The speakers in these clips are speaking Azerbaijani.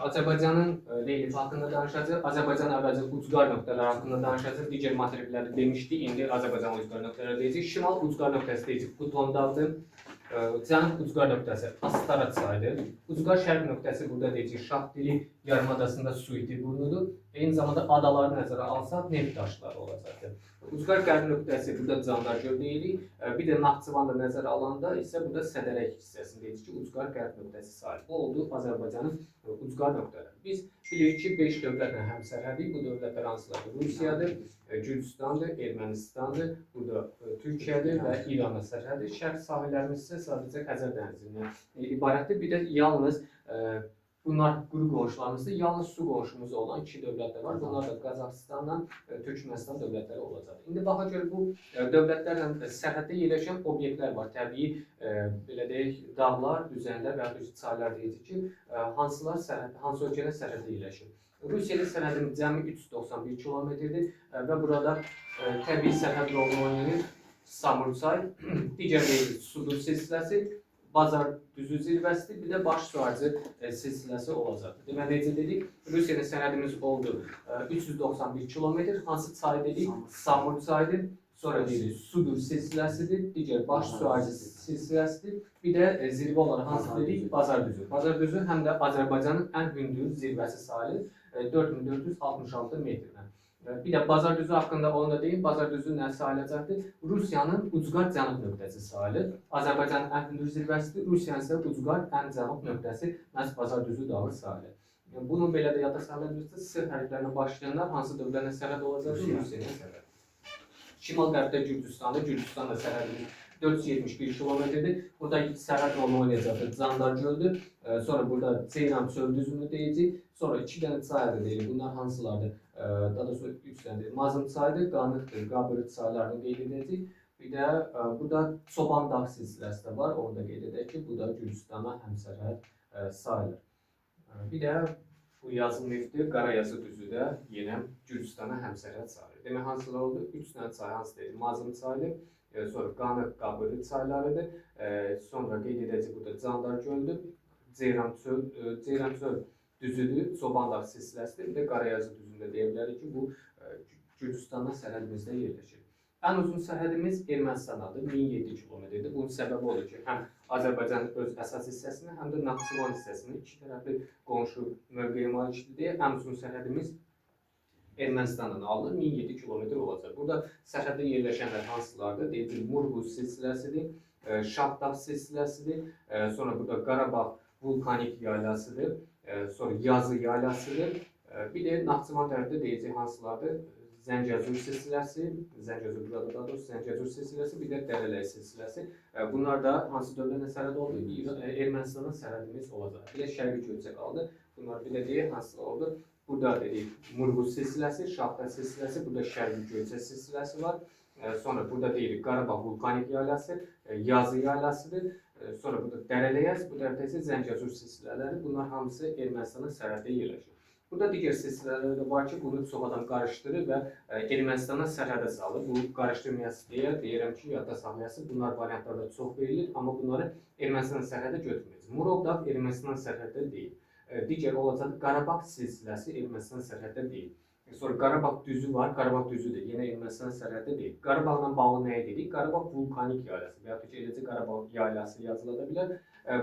Azərbaycanın relyefi haqqında danışacağıq. Azərbaycan əvvəlcə ucqar nöqtələr haqqında danışacağıq. Digər materikləri demişdik. İndi Azərbaycan ucqar nöqtələri deyəcək. Şimal ucqar nöqtəsi deyəcək Buton dağıdır. Cənub ucqar nöqtəsi Astara çayıdır. Ucqar şərq nöqtəsi burada deyəcək Şahdili yarımadasında Suiti burnudur. Eyni zamanda adaları nəzərə alsaq neft daşları olacaqdır. Ucqar qərb nöqtəsi burada Candar göl deyirik. Bir də Naxçıvanı da nəzərə alanda isə burada Sədərək hissəsində deyirik ki, ucqar qərb nöqtəsi sahib. Bu oldu Azərbaycanın ucqar nöqtələri. Biz bilirik ki, 5 dövlətlə həmsərhəddik. Bu dövlətlər hansılardır? Rusiyadır, Gürcüstandır, Ermənistandır, burada Türkiyədir və İranla sərhəddir. Şərq sahillərimiz isə sadəcə Xəzər dənizindən ibarətdir. Bir də yalnız bunlar quru qonşularımızdır. Yalnız su qonşumuz olan 2 dövlət də var. Bunlar da Qazaxıstanla Türkmənistan dövlətləri olacaq. İndi baxaq gör bu dövlətlərlə sərhəddə yerləşən obyektlər var. Təbii belə deyək, dağlar, düzənlər və ya çaylar deyirik ki, hansı ölkədə sərhəddə yerləşir. Rusiya ilə sərhədimiz cəmi 391 kilometrdir və burada təbii sərhəd rolunu oynayır Samur çay, digər deyirik Sudur silsiləsi, Bazar düzü zirvəsidir, bir də baş suarcı silsiləsi olacaqdır. Deməli, necə dedik, Rusiya ilə sərhədimiz oldu 391 kilometr, hansı çay dedik? Samur çayıdır, sonra deyirik Sudur silsiləsidir, digər baş suarcı silsiləsidir, bir də zirvə olaraq hansı dedik? Bazar düzü. Bazar düzü həm də Azərbaycanın ən hündür zirvəsi sayılır, 4466 metrlə. Bir də Bazar düzü haqqında onu da deyim, Bazar düzü nə sayılacaqdır? Rusiyanın ucqar cənub nöqtəsi sayılır. Azərbaycanın ən hündür zirvəsidir, Rusiyanın isə ucqar ən cənub nöqtəsi məhz Bazar düzü dağı sayılır. Bunu belə də yada salabilirsiniz. S hərflərinə başlayanlar hansı dövlətlə sərhəd olacaqdır? Rusiya ilə sərhəd. Şimal-qərbdə Gürcüstandır, Gürcüstanla sərhədimiz 471 kilometrdir. Burada sərhəd rolunu oynayacaqdır. Candar göldür. Sonra burada Ceyran çöl düzünü deyəcək. Sonra 2 dənə çay da deyilir. Bunlar hansılardır? Daha doğrusu 3 dənədir. Mazım çayıdır, Qanıqdır, Qabırıq çaylarını qeyd edəcək. Bir də burada Çoban dağ silsiləsi də var. Onu da qeyd edək ki, bu da Gürcüstana həmsərhəd sayılır. Bir də bu yazılmışdır. Qarayazı düzü də yenə Gürcüstana həmsərhəd sayılır. Demək, hansılar oldu? 3 dənə çay hansı deyil? Mazım çayıdır. Sonra Qanıq, Qabırıq çaylarıdır. Sonra qeyd edəcək burada Candar göldür. Ceyran çöl düzüdür, Çoban dağ silsiləsidir. Bir də Qarayazı düzündə deyə bilərik ki, bu Gürcüstanla sərhədimizdə yerləşir. Ən uzun sərhədimiz Ermənistandadır, 1007 kilometrdir. Bunun səbəbi odur ki, həm Azərbaycanın öz əsas hissəsini, həm də Naxçıvan hissəsini iki tərəfli qonşu mövqeyə malikdir deyə ən uzun sərhədimiz Ermənistandan alınır, 1007 kilometr olacaq. Burada sərhəddə yerləşənlər hansılardır? Deyilir, Murğuz silsiləsidir, Şahdağ silsiləsidir, sonra burada Qarabağ vulkanik yaylasıdır, sonra Yazı yaylasıdır. Bir də Naxçıvan tərəfdə deyəcək hansılardır? Zəngəzur silsiləsi, Zəngəzur burada daha doğrusu Zəngəzur silsiləsi, bir də Dərələk silsiləsi. Bunlar da hansı dövlətlə sərhəd oldu? Ermənistanla sərhədimiz olacaq. Bir də Şərqi Göyçə qaldı. Bunlar bir də deyək hansı oldu? Burada dedik Murğuz silsiləsi, Şahdağ silsiləsi, burada Şərqi Göyçə silsiləsi var. Sonra burada deyirik Qarabağ vulkanik yaylası, Yazı yaylasıdır. Sonra burada Dərələk, bu tərəfdə isə Zəngəzur silsilələri. Bunlar hamısı Ermənistanın sərhəddə yerləşir. Burada digər silsilələr də var ki, bunu çox adam qarışdırır və Ermənistana sərhədə salır. Bu qarışdırmayası deyə deyirəm ki, yadda saxlayası. Bunlar variantlarda çox verilir, amma bunları Ermənistanın sərhədə götürməyəcək. Murov dağ Ermənistanın sərhəddə deyil. Digər olacaq Qarabağ silsiləsi Ermənistanın sərhəddə deyil. Sonra Qarabağ düzü var, Qarabağ düzüdür, yenə Ermənistanın sərhəddə deyil. Qarabağla bağlı nəyə dedik? Qarabağ vulkanik yaylası və ya ki, eləcə Qarabağ yaylası yazıla bilər.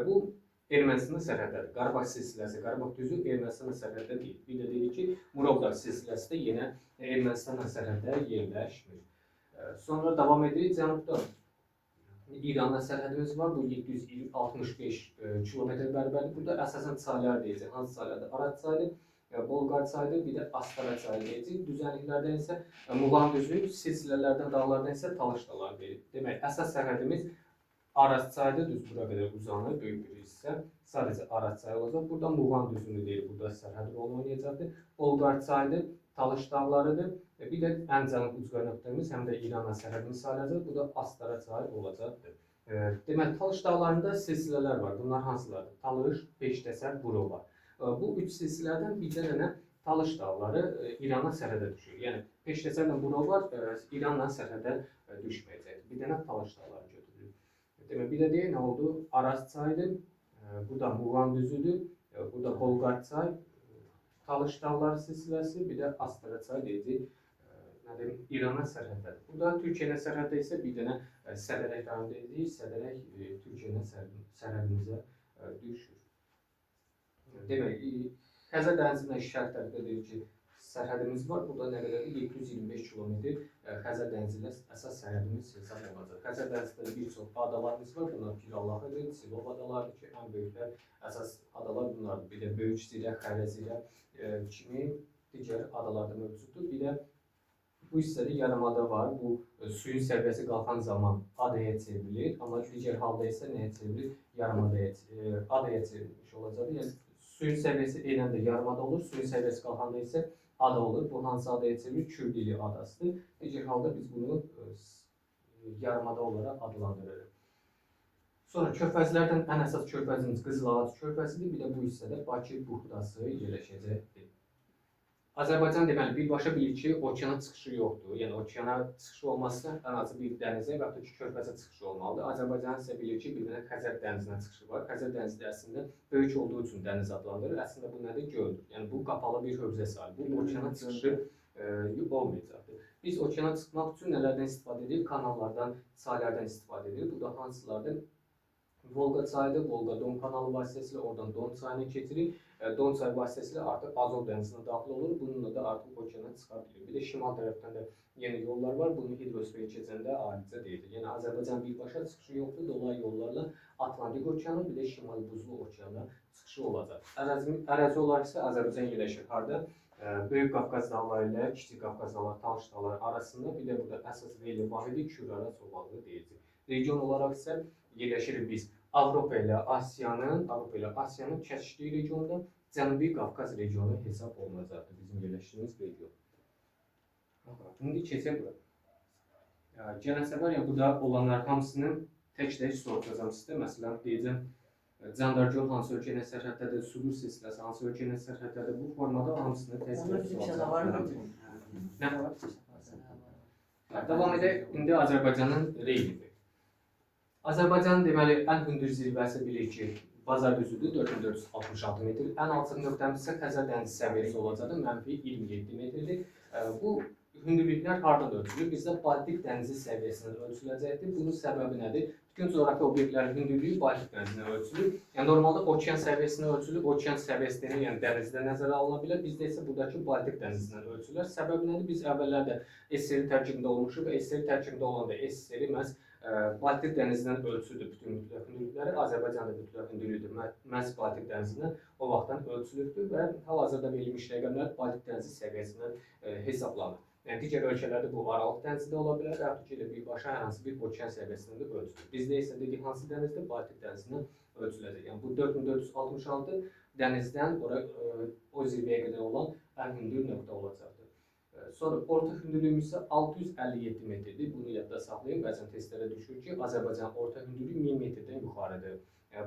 Bu Ermənistanın sərhəddədir. Qarabağ silsiləsi, Qarabağ düzü Ermənistanın sərhəddə deyil. Bir də dedik ki, Murov dağ silsiləsi də yenə Ermənistanın sərhəddə yerləşmir. Sonra davam edirik cənubda. İranla sərhədimiz var, bu 765 kilometr bərabərdir. Burada əsasən çaylar deyəcək. Hansı çaylardır? Arat çayıdır, Bolqar çayıdır, bir də Astara çayı deyəcək. Düzənliklərdən isə Muğan düzü, silsilələrdən, dağlardan isə Talış dağları deyilir. Demək, əsas sərhədimiz Arat çayıdır, düz bura qədər uzanır, böyük bir hissə. Sadəcə Arat çayı olacaq. Burada Muğan düzünü deyil, burada sərhəd rolunu oynayacaqdır. Bolqar çayıdır, Talış dağlarıdır. Bir də ən cənub ucqar nöqtəmiz, həm də İranla sərhədimiz sayılacaq. Bu da Astara çayı olacaqdır. Demək, Talış dağlarında silsilələr var. Bunlar hansılardır? Talış, Beşdəsər, Burov var. Bu üç silsilələrdən bir dənə Talış dağları İranla sərhədə düşür. Yəni, Beşdəsərlə Burov var, İranla sərhədə düşməyəcək. Bir dənə Talış dağları götürülür. Demək, bir də deyək, nə oldu? Aras çayıdır, bu da Muğan düzüdür, bu da Bolqar çay, Talış Dağları silsiləsi, bir də Astara çayı deyəcək, nə deyim, İrana sərhədləri. Burada Türkiyə ilə sərhəddə isə bir dənə Sədərək rayonu deyəcək. Sədərək Türkiyə ilə sərhədimizə düşür. Demək, Xəzər dənizinə şərq tərəfdə deyir ki, sərhədimiz var. Burada nə qədərdir? 725 kilometr Xəzər dənizi ilə əsas sərhədimiz hesab olunacaq. Xəzər dənizində bir çox adalarımız var. Bunlar Pirallahıdır, Silov adalarıdır ki, ən böyüklər, əsas adalar bunlardır. Bir də Böyük Zirə, Xərəzirə kimi digər adalarda mövcuddur. Bir də bu hissədə yarımada var. Bu suyun səviyyəsi qalxan zaman adaya çevrilir. Amma digər halda isə nəyə çevrilir? Yarımadaya, adaya çevrilmiş olacaq. Yəni, suyun səviyyəsi enəndə yarımada olur. Suyun səviyyəsi qalxanda isə ada olur. Bu hansı adaya çevrilir? Kürdili adasıdır. Digər halda biz bunu yarımada olaraq adlandırırıq. Sonra körfəzlərdən ən əsas körfəzimiz Qızılağac körfəzidir. Bir də bu hissədə Bakı buxtası yerləşəcəkdir. Azərbaycan deməli birbaşa bilir ki, okeana çıxışı yoxdur. Yəni okeana çıxışı olmazsa ən azı bir dənizə və ya ki, körfəzə çıxışı olmalıdır. Azərbaycan isə bilir ki, bir dənə Xəzər dənizinə çıxışı var. Xəzər dənizi əslində böyük olduğu üçün dəniz adlandırılır. Əslində bu nədir? Göldür. Yəni bu qapalı bir hövzə sahib. Bu okeana çıxışı olmayacaqdır. Biz okeana çıxmaq üçün nələrdən istifadə edirik? Kanallardan, sahillərdən istifadə edirik. Bu da hansılardır? Volqa çayıdır. Volqa-Don kanalı vasitəsilə oradan Don çayına keçirik. Don çayı vasitəsilə artıq Azov dənizinə daxil olur. Bununla da artıq okeana çıxa bilir. Bir də şimal tərəfdən də yeni yollar var. Bunu hidrosfer keçəndə ayrıca deyilir. Yəni Azərbaycan birbaşa çıxışı yoxdur. Dolayı yollarla Atlantik okeanı, bir də Şimal Buzlu okeana çıxışı olacaq. Ərazi olaraq isə Azərbaycan yerləşir. Harda? Böyük Qafqaz dağları ilə Kiçik Qafqaz dağları, Talış dağları arasında, bir də burada əsas relief vahidi Kür-Araz ovalığı deyilir. Region olaraq isə yerləşirik biz Avropa ilə Asiyanın kəsişdiyi regionda Cənubi Qafqaz regionu hesab olunacaqdır bizim yerləşdiyimiz region. İndi keçək bura. Gələn var ya, burada olanlar hamısının tək-tək soruşacağım sizdə. Məsələn, deyəcəm, Candargöl hansı ölkə ilə sərhəddədir, Sudur silsiləsi hansı ölkə ilə sərhəddədir. Bu formada hamısını tək-tək soruşacağım. Nə var? Davam edək. İndi Azərbaycanın relyefi. Azərbaycanın deməli ən hündür zirvəsi bilir ki, Bazar düzüdür, 4466 metr. Ən alçaq nöqtəmiz isə Xəzər dənizi səviyyəsi olacaqdır, -27 metrdir. Bu hündürlüklər hardan ölçülür? Bizdə Baltik dənizi səviyyəsindən ölçüləcəkdir. Bunun səbəbi nədir? Bütün coğrafi obyektlərin hündürlüyü Baltik dənizindən ölçülür. Yəni normalda okean səviyyəsindən ölçülür. Okean səviyyəsindən, yəni dənizdə nəzərə alına bilər. Bizdə isə buradakı Baltik dənizindən ölçülür. Səbəbi nədir? Biz əvvəllərdə SSR tərkibində olmuşuq və SSR tərkibində olanda SSR məhz Baltik dənizindən ölçülür bütün mütləq hündürlükləri. Azərbaycanda mütləq hündürlüyüdür. Məhz Baltik dənizindən o vaxtdan ölçülübdür və hal-hazırda verilmiş rəqəmlər Baltik dənizi səviyyəsindən hesablanır. Yəni digər ölkələrdə bu Aralıq dənizidə ola bilər və yaxud ki, birbaşa hər hansı bir okean səviyyəsində də ölçülür. Bizdə isə dedik hansı dənizdə? Baltik dənizindən ölçüləcək. Yəni bu 4466 dənizdən o zirvəyə qədər olan ən hündür nöqtə olacaqdır. Sonra orta hündürlüyümüz isə 657 metrdir. Bunu yadda saxlayın. Bəzən testlərə düşür ki, Azərbaycanın orta hündürlüyü 1000 metrdən yuxarıdır.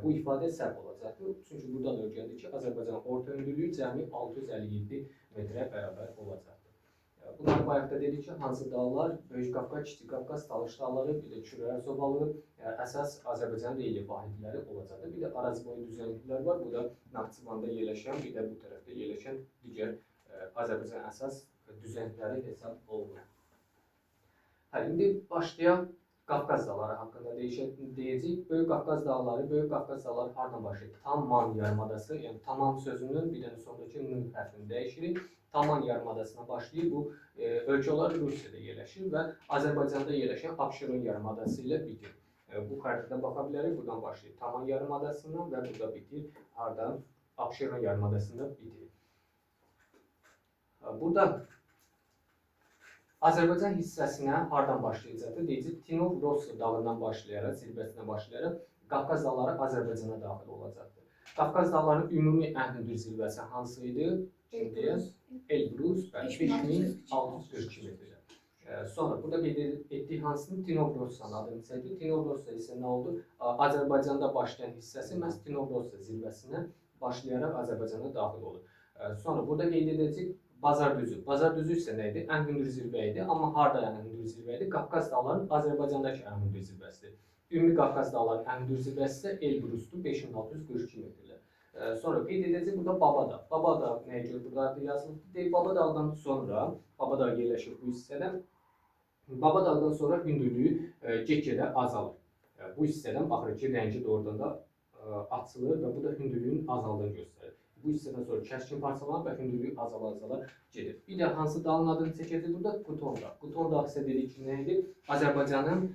Bu ifadə səhv olacaqdır. Çünki buradan öyrəndik ki, Azərbaycanın orta hündürlüyü cəmi 657 metrə bərabər olacaqdır. Bunlar bayaqda dedik ki, hansı dağlar? Böyük Qafqaz, Kiçik Qafqaz, Talış dağları, bir də Kür-Araz ovalığı əsas Azərbaycan relief vahidləri olacaqdır. Bir də Araz boyu düzənliklər var. Bu da Naxçıvanda yerləşən, bir də bu tərəfdə yerləşən digər Azərbaycan əsas düzənlikləri hesab olunur. İndi başlayaq Qafqaz dağları haqqında deyəcəyik. Böyük Qafqaz dağları hardan başlayır? Tamman yarımadası, yəni tamam sözünün bir dənə sondakı n hərfini dəyişirik. Tamman yarımadasına başlayır. Bu ölkə olaraq Rusiyada yerləşir və Azərbaycanda yerləşən Abşeron yarımadası ilə bitir. Bu xəritədə baxa bilərik. Buradan başlayır Tamman yarımadasından və burada bitir. Hardan? Abşeron yarımadasında bitir. Burada Azərbaycan hissəsinə hardan başlayacaqdır? Deyəcək, Tinov-Rossa dağından başlayaraq, zirvəsinə başlayaraq Qafqaz dağları Azərbaycana daxil olacaqdır. Qafqaz dağlarının ümumi ən hündür zirvəsi hansı idi? Elbrus, 5642 metrdir. Sonra burada qeyd etdik hansını? Tinov-Rossa'nın adını çəkdik. Tinov-Rossa isə nə oldu? Azərbaycanda başlayan hissəsi məhz Tinov-Rossa zirvəsinə başlayaraq Azərbaycana daxil olur. Sonra burada qeyd edəcək Bazar düzü. Bazar düzü isə nə idi? Ən hündür zirvə idi. Amma harda ən hündür zirvə idi? Qafqaz dağlarının Azərbaycandakı ən hündür zirvəsidir. Ümumi Qafqaz dağlarının ən hündür zirvəsi isə Elbrusdur, 5642 metrlər. Sonra qeyd edəcək burada Babadağ. Babadağ nəyə görə burada adı yazılıb? Babadağdan sonra, Babadağ yerləşir bu hissədə. Babadağdan sonra hündürlüyü get-gedə azalır. Bu hissədən baxırıq ki, rəngi doğrudan da açılır və bu da hündürlüyün azaldığını göstərir. Bu hissədən sonra kəskin parçalanır və hündürlüyü azala-azala gedir. Bir də hansı dağın adını çəkəcək burada? Quton dağı. Quton dağı isə dedik ki, nə idi? Azərbaycanın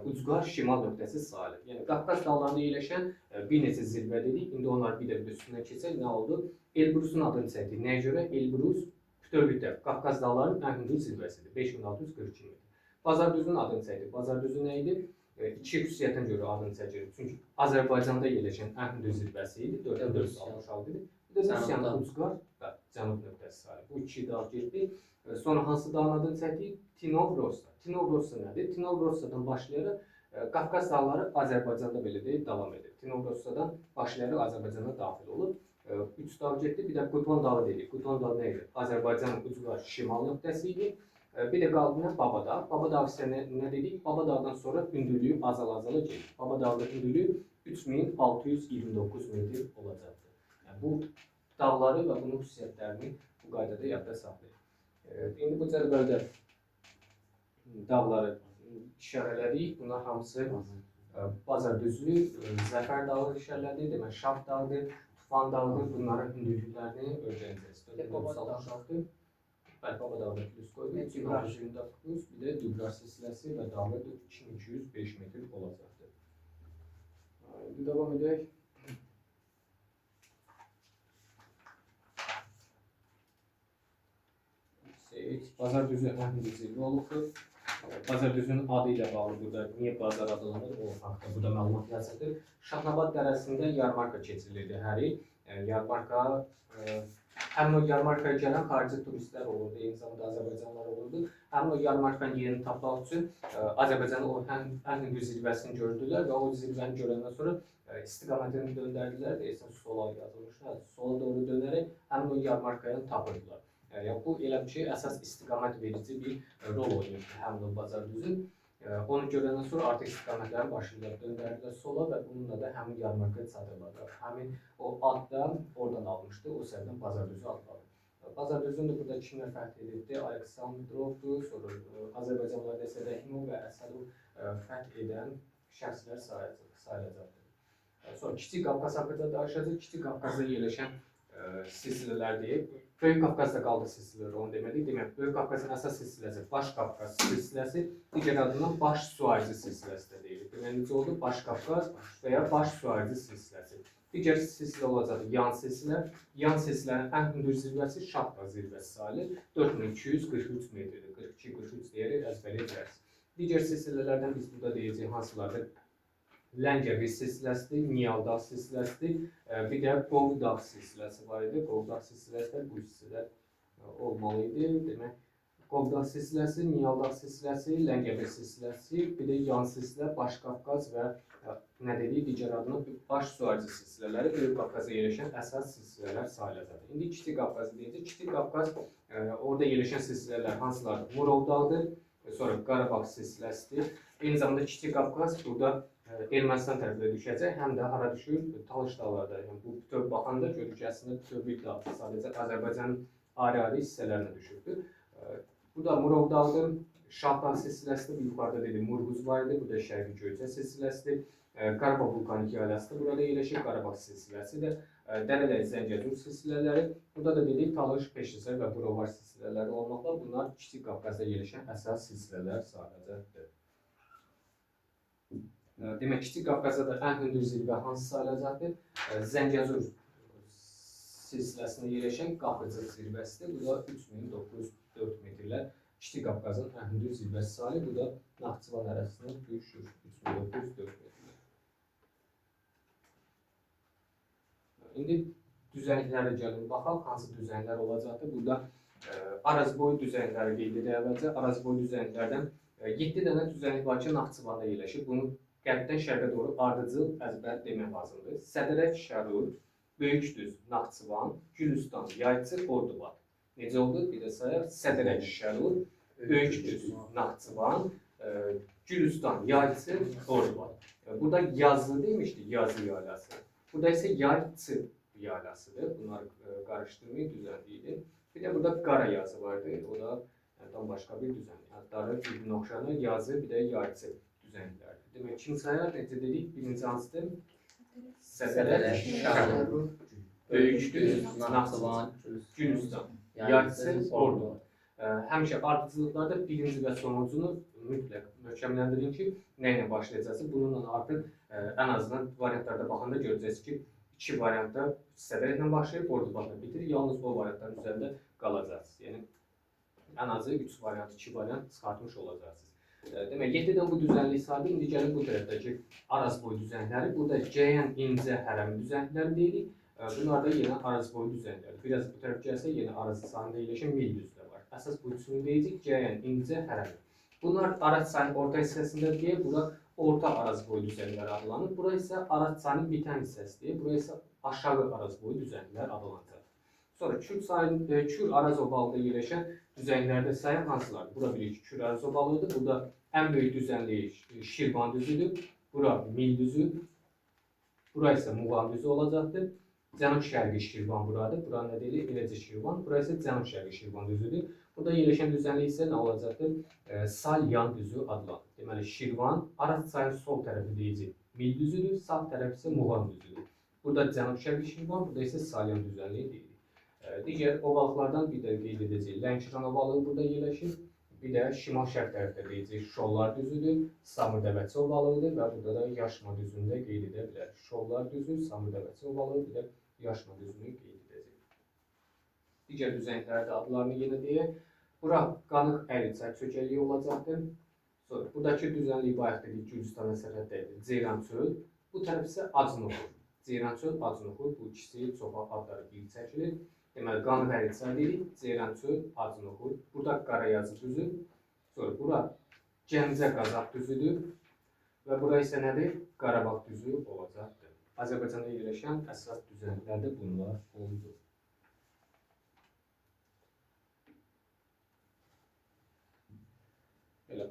ucqar şimal nöqtəsi sayılır. Yəni Qafqaz dağlarında yerləşən bir neçə zirvə dedik. İndi onlar bir də üstündən keçək. Nə oldu? Elbrus'un adını çəkdik. Nəyə görə? Elbrus bütövlükdə Qafqaz dağlarının ən hündür zirvəsidir. 5642 metr. Bazardüzünün adını çəkdik. Bazardüzü nə idi? İki xüsusiyyətə görə adını çəkirik. Çünki Azərbaycanda yerləşən ən hündür zirvəsi idi. 4466 idi. Bir də Rusiyanın ucqar və cənub nöqtəsi sayılır. Bu iki dağ getdi. Sonra hansı dağın adını çəkdik? Tinovrossa. Tinovrossa nədir? Tinovrossa'dan başlayaraq Qafqaz dağları Azərbaycanda belə deyil, davam edir. Tinovrossa'dan başlayaraq Azərbaycana daxil olub. 3 dağ getdi. Bir də Quton dağı dedik. Quton dağı nə idi? Azərbaycanın ucqar şimal nöqtəsi idi. Bir də qaldı Babadağ. Babadağ isə nə dedik? Babadağdan sonra hündürlüyü azala-azala gedir. Babadağda hündürlüyü 3629 metr olacaqdır. Yəni, bu dağları və bunun xüsusiyyətlərini bu qaydada yadda saxlayın. İndi bu cədvəldə dağları işarələdik. Bunlar hamısı Bazardüzü, Zəfər dağı işarələdi, demək Şah dağıdır, Tufan dağıdır. Bunların hündürlüklərini öyrənəcəksiniz. Babadağdır. Babadağda plus qoyduq, Dübrar üzərində plus, bir də Dübrar silsiləsi və dağı 2205 metr olacaqdır. İndi davam edək. Bazardüzü ən hündür zirvə olubdur. Bazardüzünün adı ilə bağlı burada niyə bazar adlanır, o haqda burada məlumat yazılır. Şahnabad dərəsində yarmarka keçirilirdi hər il. Yarmarka həmin o yarmarkaya gələn xarici turistlər olurdu, eyni zamanda Azərbaycanlılar olurdu. Həmin o yarmarkanın yerini tapmaq üçün Azərbaycanın o ən hündür zirvəsini gördülər və o zirvəni görəndən sonra istiqamətini döndərdilər. Deyəsən sola yazılmışlar, sola doğru dönərək həmin o yarmarkanı tapırdılar. Yəni bu elə bir şey əsas istiqamət verici bir rol oynayırdı həmin o Bazardüzü. Onu görəndən sonra artıq istiqamətlərin başında döndərdilər sola və bununla da həmin yarmarkaya çadırladılar. Həmin o ad da oradan almışdı, o səbəbdən Bazardüzü adlanır. Bazardüzünü də burada kimlər fəth edildi? Aleksandrovdur, sonra Azərbaycanlılar isə Rəhimov və Əsədov fəth edən şəxslər sayılacaqdır. Sonra Kiçik Qafqaz haqqında danışacağıq. Kiçik Qafqazda yerləşən silsilələr deyib. Böyük Qafqazda qaldı silsilələr, onu demədik. Demək, Böyük Qafqazın əsas silsiləsi Baş Qafqaz silsiləsi, digər adından Baş Suaycı silsiləsi də deyilir. Demək, necə oldu? Baş Qafqaz və ya Baş Suaycı silsiləsi. Digər silsilə olacaq yan silsilə. Yan silsilərin ən hündür zirvəsi Şahdağ zirvəsi sayılır. 4243 metrdir. 42-43 deyərək əzbərləyəcəksiniz. Digər silsilələrdən biz burada deyəcəyik hansılardır? Ləngəvi silsiləsidir, Niyaldağ silsiləsidir, bir də Qovdağ silsiləsi var idi. Qovdağ silsiləsi də bu hissədə olmalı idi. Demək, Qovdağ silsiləsi, Niyaldağ silsiləsi, Ləngəvi silsiləsi, bir də yan silsilə Baş Qafqaz və nə dedik, digər adını Baş Suaycı silsilələri Böyük Qafqaza yerləşən əsas silsilələr sayılacaqdır. İndi Kiçik Qafqazı deyəcək. Kiçik Qafqaz orada yerləşən silsilələr hansılardır? Murovdağdır, sonra Qarabağ silsiləsidir. Eyni zamanda Kiçik Qafqaz burada Ermənistan tərəfində düşəcək, həm də hara düşür? Talış dağlarda. Yəni, bu bütöv baxanda görürük ki, əslində bütöv bir dağ, sadəcə Azərbaycanın ayrı-ayrı hissələrinə düşürdü. Burada Murov dağıdır, Şahdağ silsiləsidir, yuxarıda dedim, Murğuz var idi, bu da Şərqi Göyçə silsiləsidir. Qarabağ vulkanik yaylasıdır, burada yerləşir Qarabağ silsiləsi də, Dərələr Zəngəzur silsilələri. Burada da dedik, Talış, Peşizər və Burovar silsilələri olmaqla bunlar Kiçik Qafqazda yerləşən əsas silsilələr sayılacaqdır. Demək, Kiçik Qafqazda da ən hündür zirvə hansı sayılacaqdır? Zəngəzur silsiləsində yerləşən Qafqazı zirvəsidir. Bu da 3904 metrlər Kiçik Qafqazın ən hündür zirvəsi sayılır. Bu da Naxçıvan ərazisindən düşür 3904 metrlər. İndi düzənliklərə gəlin baxaq, hansı düzənliklər olacaqdır? Burada Arazboy düzənlikləri qeyd edək əvvəlcə. Arazboy düzənliklərdən 7 dənə düzənlik var ki, Naxçıvanda yerləşir. Bunu qərbdən şərqə doğru ardıcıl əzbər demək lazımdır. Sədərək, Şərur, Böyükdüz, Naxçıvan, Gülüstan, Yayçı, Ordubad. Necə oldu? Bir də sayaq. Sədərək, Şərur, Böyükdüz, Naxçıvan, Gülüstan, Yayçı, Ordubad. Burada yazı demişdik, yazı yaylası. Burada isə Yayçı yaylasıdır. Bunları qarışdırmayı düzənliyidir. Bir de burada qara yazı vardı. O da tam başqa bir düzənlik. Adları bir nokşanı, yazı, bir de yayçı düzənliklərdir. Demək, kim sayar? Necə dedik? Birinci hansıdır? Səbərə, Şərqu, Böyükdüz, Naxçıvan, Gülüstan, Yayçı, Ordu. Həmişə ardıcılıqlarda birinci və sonuncunu mütləq möhkəmləndirin ki, nə ilə başlayacaqsınız. Bununla artıq ən azından variantlarda baxanda görəcəksiniz ki, iki variantda Səbərə ilə başlayıb, Ordu baxına bitirir. Yalnız o variantların üzərində qalacaqsınız. Yəni, ən azı 3 variant, 2 variant çıxartmış olacaqsınız. Demək, 7-dən bu düzənlik sayılır. İndi gəlin bu tərəfdəki arazboy düzənlikləri. Burada cəyən incə hərəmi düzənlikləri deyirik. Bunlar da yenə arazboy düzənlikləri. Biraz bu tərəf gəlsə, yenə arazı sahəsində yerləşən mil düzlüyü var. Əsas bu üçünü deyəcək, cəyən, incə, hərəmi. Bunlar Araz çayının orta hissəsində deyə, bura orta arazboy düzənlikləri adlanır. Bura isə Araz çayının bitən hissəsi deyə, bura isə aşağı arazboy düzənliklər adlanacaq. Sonra Kür Araz obalıqda yerləşən düzənliklərdə sayaq hansılardır? Bura bilirik ki, Kür Araz obalıqdır. Burada ən böyük düzənliyi Şirvan düzüdür. Bura Mil düzü. Bura isə Muğan düzü olacaqdır. Cənub-şərqi Şirvan buradır. Bura nə deyilir? Eləcə Şirvan. Bura isə cənub-şərqi Şirvan düzüdür. Burada yerləşən düzənlik isə nə olacaqdır? Salyan düzü adlanır. Deməli, Şirvan, Araz çayının sol tərəfi deyəcək Mil düzüdür, sağ tərəfi isə Muğan düzüdür. Burada cənub-şərqi Şirvan, burada isə Salyan düzənliyi deyilir. Digər obalıqlardan bir də qeyd edəcək. Lənkəran obalığı burada yerləşir. Bir də şimal-şərq tərəfdə deyəcək Şollar düzüdür, Samırdəvəçi obalığıdır və burada da Yaşma düzünü də qeyd edə bilər. Şollar düzü, Samırdəvəçi obalığı, bir də Yaşma düzünü qeyd edəcək. Digər düzənliklərdə adlarını yenə deyək. Bura Qanıq Əliçay çökəliyi olacaqdır. Sonra buradakı düzənlik bayaq dedik Gürcüstanla sərhəddədir. Ceyrançöl. Bu tərəf isə Acınoxur. Ceyrançöl, Acınoxur. Bu ikisi çox adları bir çəkilir. Deməli, Qanıq Əliçay deyirik, Ceyrançöl, Acınoxur. Burada Qarayazı düzü. Sonra bura Gəncə Qazaq düzüdür. Və bura isə nədir? Qarabağ düzü olacaqdır. Azərbaycanda yerləşən əsas düzənliklər də bunlar oldu. Belə.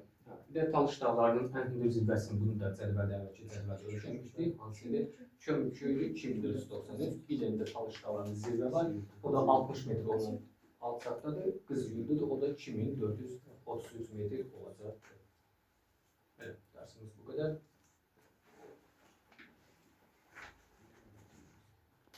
Bir də Talış dağlarının ən hündür zirvəsini bunu da cədvəldə əvvəlki cədvəldə ölçülmüşdür. Hansıdır? Kömürküylü 2493. Bir dənə də Talış dağlarının zirvə var. O da 60 metr olan alçaqdadır. Qızgüldüdür. O da 2433 metr olacaqdır. Evet, dersimiz bu kadar.